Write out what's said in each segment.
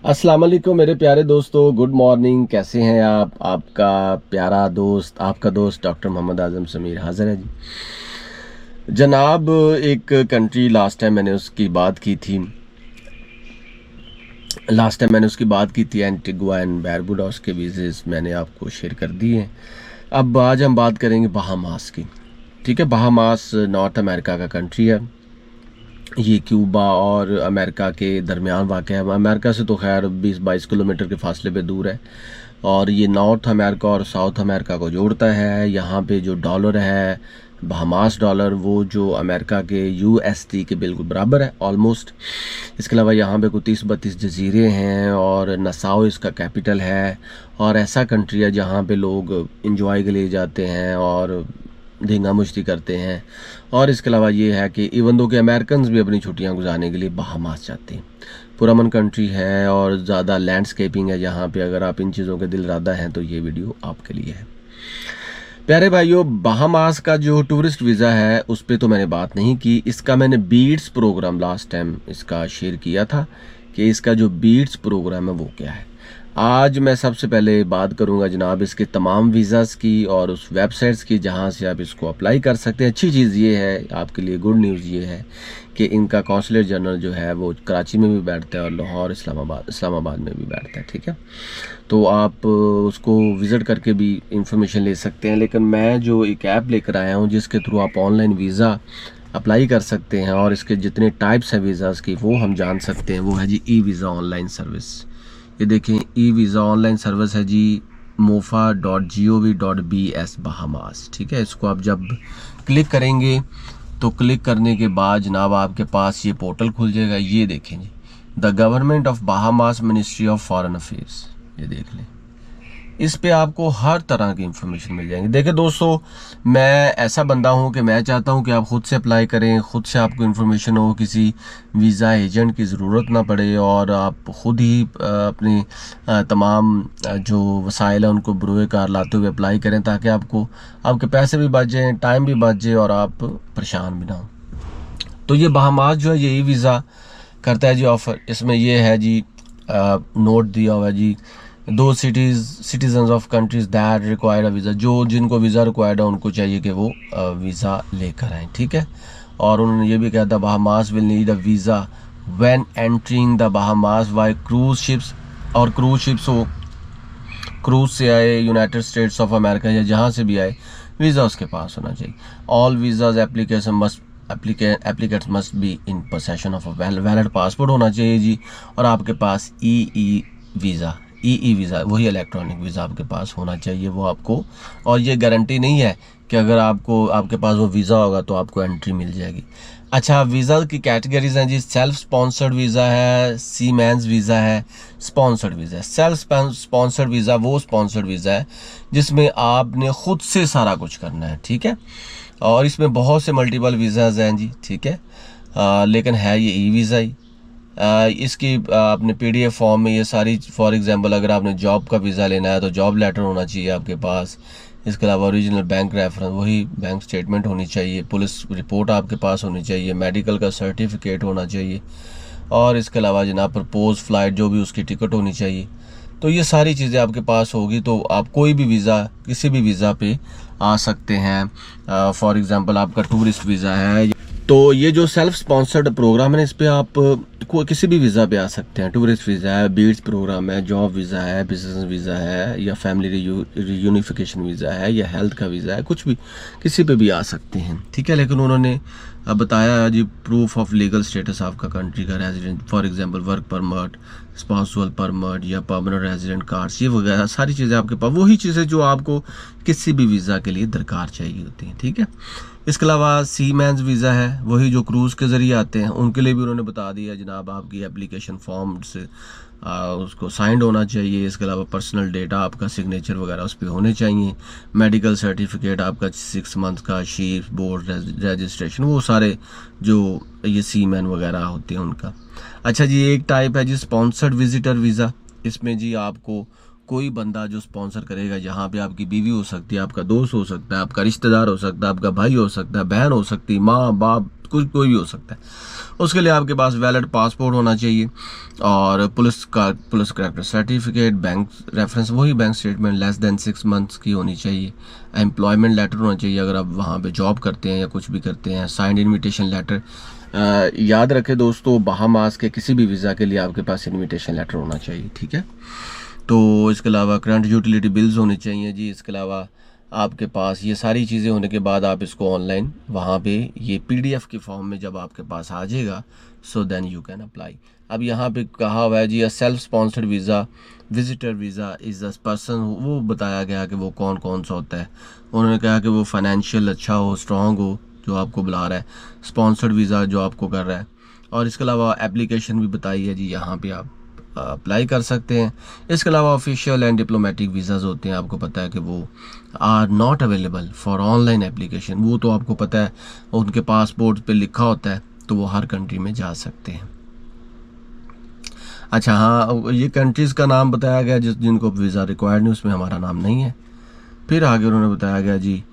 अस्सलाम वालेकुम मेरे प्यारे दोस्तों, गुड मॉर्निंग। कैसे हैं आप? आपका प्यारा दोस्त, आपका दोस्त डॉक्टर मोहम्मद आज़म समीर हाज़िर है जी। जनाब, एक कंट्री लास्ट टाइम मैंने उसकी बात की थी एंटीगुआ एंड बारबुडास के वीज़ेस मैंने आपको शेयर कर दिए हैं। अब आज हम बात करेंगे बहामास की। ठीक है, बहामास नॉर्थ अमेरिका का कंट्री है। ये क्यूबा और अमेरिका के दरमियान वाक़ है। अमेरिका से तो खैर 20-22 किलोमीटर के फासले पे दूर है, और ये नॉर्थ अमेरिका और साउथ अमेरिका को जोड़ता है। यहाँ पे जो डॉलर है, बहामास डॉलर, वो जो अमेरिका के USD के बिल्कुल बराबर है ऑलमोस्ट। इसके अलावा यहाँ पे कोई 30-32 जजीरे हैं, और नसाओ इसका कैपिटल है। और ऐसा कंट्री है जहाँ पे लोग इंजॉय के लिए जाते हैं और धींगा मुश्ती करते हैं। और इसके अलावा ये है कि इवन दो कि अमेरिकन भी अपनी छुट्टियां गुजारने के लिए बहामास जाते हैं। पुरअमन कंट्री है और ज़्यादा लैंडस्केपिंग है जहाँ पे। अगर आप इन चीज़ों के दिल इरादा हैं तो ये वीडियो आपके लिए है। प्यारे भाइयों, बहामास का जो टूरिस्ट वीज़ा है उस पर तो मैंने बात नहीं की। इसका मैंने बीट्स प्रोग्राम लास्ट टाइम इसका शेयर किया था कि इसका जो बीट्स प्रोग्राम है वो क्या है। आज मैं सबसे पहले बात करूंगा जनाब इसके तमाम वीज़ाज़ की और उस वेबसाइट्स की जहां से आप इसको अप्लाई कर सकते हैं। अच्छी चीज़ ये है, आपके लिए गुड न्यूज़ ये है कि इनका कौंसलेट जनरल जो है वो कराची में भी बैठता है और लाहौर इस्लामाबाद में भी बैठता है। ठीक है, तो आप उसको विज़िट करके भी इंफॉर्मेशन ले सकते हैं। लेकिन मैं जो एक ऐप लेकर आया हूँ जिसके थ्रू आप ऑनलाइन वीज़ा अप्लाई कर सकते हैं और इसके जितने टाइप्स हैं वीज़ाज़ की वो हम जान सकते हैं, वो है जी ई-वीज़ा ऑनलाइन सर्विस। ये देखें, ई-वीज़ा ऑनलाइन सर्विस है जी mofa.gov.bs बहामास। ठीक है, इसको आप जब क्लिक करेंगे तो क्लिक करने के बाद जनाब आपके पास ये पोर्टल खुल जाएगा। ये देखें जी, the government of Bahamas ministry of foreign affairs. ये देख लें, इस पे आपको हर तरह की इंफॉर्मेशन मिल जाएगी। देखिए दोस्तों, मैं ऐसा बंदा हूं कि मैं चाहता हूं कि आप खुद से अप्लाई करें, खुद से आपको इंफॉर्मेशन हो, किसी वीज़ा एजेंट की ज़रूरत ना पड़े, और आप खुद ही अपने तमाम जो वसाइल हैं उनको बरूए कार लाते हुए अप्लाई करें, ताकि आपको आपके पैसे भी बच जाएँ, टाइम भी बच जाए और आप परेशान भी ना हो। तो ये बहामास जो है यही वीज़ा करता है जी ऑफ़र। इसमें ये है जी, नोट दिया हुआ है जी, दो citizens of countries that required a visa. जो जिनको वीज़ा रिक्वायर्ड है उनको चाहिए कि वो वीज़ा लेकर आएँ। ठीक है, और उन्होंने ये भी कहा था Bahamas will need a visa when entering the Bahamas by cruise ships. और क्रूज शिप्स हो, क्रूज से आए, यूनाइटेड स्टेट्स ऑफ अमेरिका या जहाँ से भी आए, वीज़ा उसके पास होना चाहिए। All visas applicants must be in possession of a valid passport होना चाहिए जी। और आपके पास ई वीज़ा वही इलेक्ट्रॉनिक वीज़ा आपके पास होना चाहिए वो आपको। और ये गारंटी नहीं है कि अगर आपके पास वो वीज़ा होगा तो आपको एंट्री मिल जाएगी। अच्छा, वीज़ा की कैटेगरीज हैं जी, सेल्फ स्पॉन्सर्ड वीज़ा है, सीमैन्स वीज़ा है, स्पॉन्सर्ड वीज़ा है। सेल्फ स्पॉन्सर्ड वीज़ा वो स्पॉन्सर्ड वीज़ा है जिसमें आपने खुद से सारा कुछ करना है। ठीक है, और इसमें बहुत से मल्टीपल वीज़ाज हैं जी। ठीक है, लेकिन है ये ई वीज़ा ही। इसकी आपने PDF फॉर्म में ये सारी, फॉर एग्जांपल अगर आपने जॉब का वीज़ा लेना है तो जॉब लेटर होना चाहिए आपके पास। इसके अलावा ओरिजिनल बैंक रेफरेंस, वही बैंक स्टेटमेंट होनी चाहिए, पुलिस रिपोर्ट आपके पास होनी चाहिए, मेडिकल का सर्टिफिकेट होना चाहिए, और इसके अलावा जनाब प्रपोज फ़्लाइट जो भी उसकी टिकट होनी चाहिए। तो ये सारी चीज़ें आपके पास होगी तो आप कोई भी वीज़ा, किसी भी वीज़ा पे आ सकते हैं। फॉर एग्ज़ाम्पल आपका टूरिस्ट वीज़ा है, तो ये जो सेल्फ स्पॉन्सर्ड प्रोग्राम है ना, इस पर आप किसी भी वीज़ा पे आ सकते हैं। टूरिस्ट वीज़ा है, बीट्स प्रोग्राम है, जॉब वीज़ा है, बिजनेस वीज़ा है, या फैमिली यूनिफिकेशन वीज़ा है, या हेल्थ का वीज़ा है, कुछ भी किसी पे भी आ सकते हैं। ठीक है, लेकिन उन्होंने बताया जी प्रूफ ऑफ लीगल स्टेटस आपका कंट्री का resident, for example work permit, spousal permit या परमानेंट रेजिडेंट कार्ड्स, ये वगैरह सारी चीज़ें आपके पास, वही चीज़ें जो आपको किसी भी वीज़ा के लिए दरकार चाहिए होती हैं। ठीक है, इसके अलावा सीमैन्स वीज़ा है, वही जो क्रूज़ के ज़रिए आते हैं, उनके लिए भी उन्होंने बता दिया जनाब आपकी एप्लीकेशन फॉर्म से उसको साइंड होना चाहिए। इसके अलावा पर्सनल डेटा आपका सिग्नेचर वगैरह उस पर होने चाहिए, मेडिकल सर्टिफिकेट आपका 6 मंथ का, शीप बोर्ड रजिस्ट्रेशन, वो सारे जो ये सीमैन वगैरह होते हैं उनका। अच्छा जी, एक टाइप है जी स्पॉन्सर्ड विजिटर वीज़ा। इसमें जी आपको कोई बंदा जो स्पॉन्सर करेगा, यहाँ पे आपकी बीवी हो सकती है, आपका दोस्त हो सकता है, आपका रिश्तेदार हो सकता है, आपका भाई हो सकता है, बहन हो सकती है, माँ बाप, कुछ कोई भी हो सकता है। उसके लिए आपके पास वैलिड पासपोर्ट होना चाहिए और police character certificate, bank reference, वही bank statement less than 6 months की होनी चाहिए। एम्प्लॉयमेंट लेटर होना चाहिए अगर आप वहाँ पे जॉब करते हैं या कुछ भी करते हैं। साइंड इन्विटेशन लेटर, याद रखें दोस्तों, बहामास के किसी भी वीज़ा के लिए आपके पास इन्विटेशन लेटर होना चाहिए, ठीक है। तो इसके अलावा करंट यूटिलिटी बिल्स होने चाहिए जी। इसके अलावा आपके पास ये सारी चीज़ें होने के बाद आप इसको ऑनलाइन वहाँ पे ये PDF की फॉर्म में जब आपके पास आ जाएगा, so then you can apply. अब यहाँ पे कहा हुआ है जी, a self sponsored visa, visitor visa is a person, वो बताया गया कि वो कौन कौन सा होता है। उन्होंने कहा कि वो फाइनेंशियल अच्छा हो, स्ट्रॉन्ग हो, जो आपको बुला रहा है, स्पॉन्सर्ड वीज़ा जो आपको कर रहा है। और इसके अलावा एप्लीकेशन भी बताई है जी, यहाँ पे आप अप्लाई कर सकते हैं। इसके अलावा ऑफिशियल एंड डिप्लोमेटिक वीज़ाज़ होते हैं, आपको पता है कि वो are not available for online application. वो तो आपको पता है, उनके पासपोर्ट पे लिखा होता है, तो वो हर कंट्री में जा सकते हैं। अच्छा हाँ, ये कंट्रीज़ का नाम बताया गया जिनको वीज़ा रिक्वायर्ड नहीं, उसमें हमारा नाम नहीं है। फिर आगे उन्होंने बताया गया जी,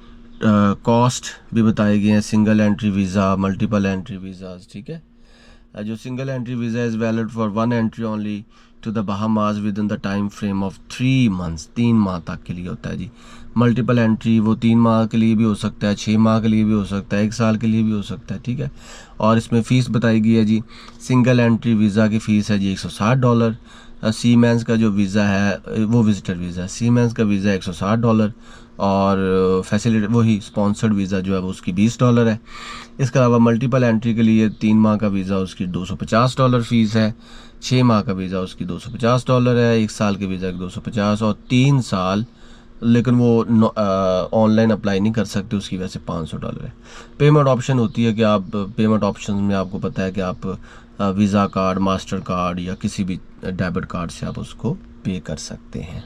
कॉस्ट भी बताए गए हैं, single entry visa, multiple entry visas, ठीक है। जो single entry visa is valid for 1 entry only to the Bahamas within the time frame of 3 months, 3 माह तक के लिए होता है जी। मल्टीपल एंट्री वो 3 माह के लिए भी हो सकता है, 6 माह के लिए भी हो सकता है, 1 साल के लिए भी हो सकता है, ठीक है। और इसमें फ़ीस बताई गई है जी, सिंगल एंट्री वीज़ा की फ़ीस है जी $160। सीमेंस का जो वीज़ा है वो विजिटर वीज़ा है, सीमेंस का वीज़ा $160 और फैसिलिटी वही स्पॉन्सर्ड वीज़ा जो है वो उसकी $20 है। इसके अलावा मल्टीपल एंट्री के लिए 3 माह का वीज़ा उसकी $250 फ़ीस है, 6 माह का वीज़ा उसकी $250 है, 1 साल के वीज़ा की 250 और 3 साल, लेकिन वो ऑनलाइन अप्लाई नहीं कर सकते, उसकी वजह से $500 है। पेमेंट ऑप्शन होती है कि आप पेमेंट ऑप्शन में आपको पता है कि आप वीज़ा कार्ड, मास्टर कार्ड या किसी भी डेबिट कार्ड से आप उसको पे कर सकते हैं।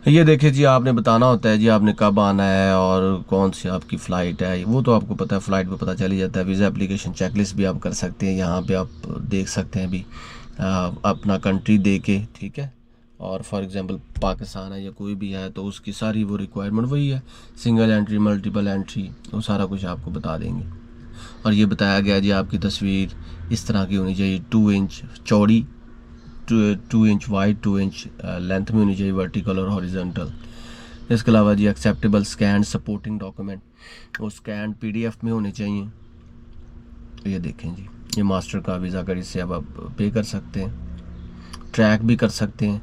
ये देखिए जी, आपने बताना होता है जी आपने कब आना है और कौन सी आपकी फ़्लाइट है, वो तो आपको पता है, फ़्लाइट पे पता चल ही जाता है। वीज़ा एप्लीकेशन चेकलिस्ट भी आप कर सकते हैं, यहाँ पे आप देख सकते हैं भी अपना कंट्री दे के, ठीक है। और फॉर एग्जांपल पाकिस्तान है या कोई भी है तो उसकी सारी वो रिक्वायरमेंट वही है, सिंगल एंट्री, मल्टीपल एंट्री, वो सारा कुछ आपको बता देंगे। और ये बताया गया जी, आपकी तस्वीर इस तरह की होनी चाहिए, 2 इंच चौड़ी, 2 इंच वाइड, 2 इंच लेंथ में होनी चाहिए, वर्टिकल और हॉरिजॉन्टल। इसके अलावा जी एक्सेप्टेबल स्कैन सपोर्टिंग डॉक्यूमेंट, वो स्कैन PDF में होने चाहिए। ये देखें जी, ये मास्टर का वीज़ा कार्ड, इससे आप पे कर सकते हैं, ट्रैक भी कर सकते हैं।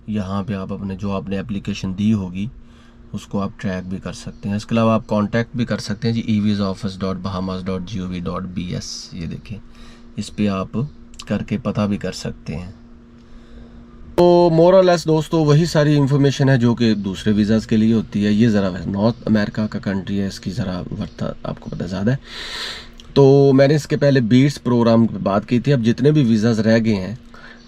यहाँ पे आप अपने जो आपने एप्लीकेशन दी होगी उसको आप ट्रैक भी कर सकते हैं। इसके अलावा आप कांटेक्ट भी कर सकते हैं जी, evisaoffice.bahamas.gov.bs। ये देखें, इस पे आप करके पता भी कर सकते हैं। तो मोर और लेस दोस्तों वही सारी इन्फॉर्मेशन है जो कि दूसरे वीज़ाज़ के लिए होती है। ये ज़रा नॉर्थ अमेरिका का कंट्री है, इसकी ज़रा वर्ता आपको पता ज़्यादा है। तो मैंने इसके पहले बीट्स प्रोग्राम की बात की थी। अब जितने भी वीज़ाज़ रह गए हैं,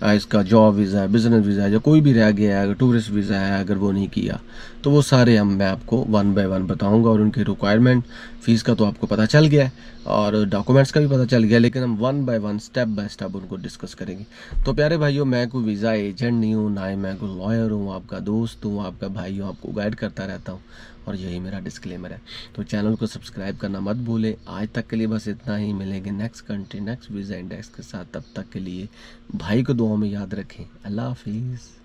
इसका जॉब वीज़ा है, बिज़नेस वीज़ा है, या कोई भी रह गया है, अगर टूरिस्ट वीज़ा है, अगर वो नहीं किया तो वो सारे मैं आपको 1 बाय 1 बताऊंगा। और उनकी रिक्वायरमेंट, फ़ीस का तो आपको पता चल गया है और डॉक्यूमेंट्स का भी पता चल गया, लेकिन हम 1 बाय 1 स्टेप बाय स्टेप उनको डिस्कस करेंगे। तो प्यारे भाइयों, मैं कोई वीज़ा एजेंट नहीं हूँ, ना ही मैं कोई लॉयर हूँ, आपका दोस्त हूँ, आपका भाई हूँ, आपको गाइड करता रहता हूँ और यही मेरा डिस्क्लेमर है। तो चैनल को सब्सक्राइब करना मत भूलें। आज तक के लिए बस इतना ही, मिलेंगे next country next visa index के साथ। तब तक के लिए भाई को दुआ में याद रखें। अल्लाह हाफिज़।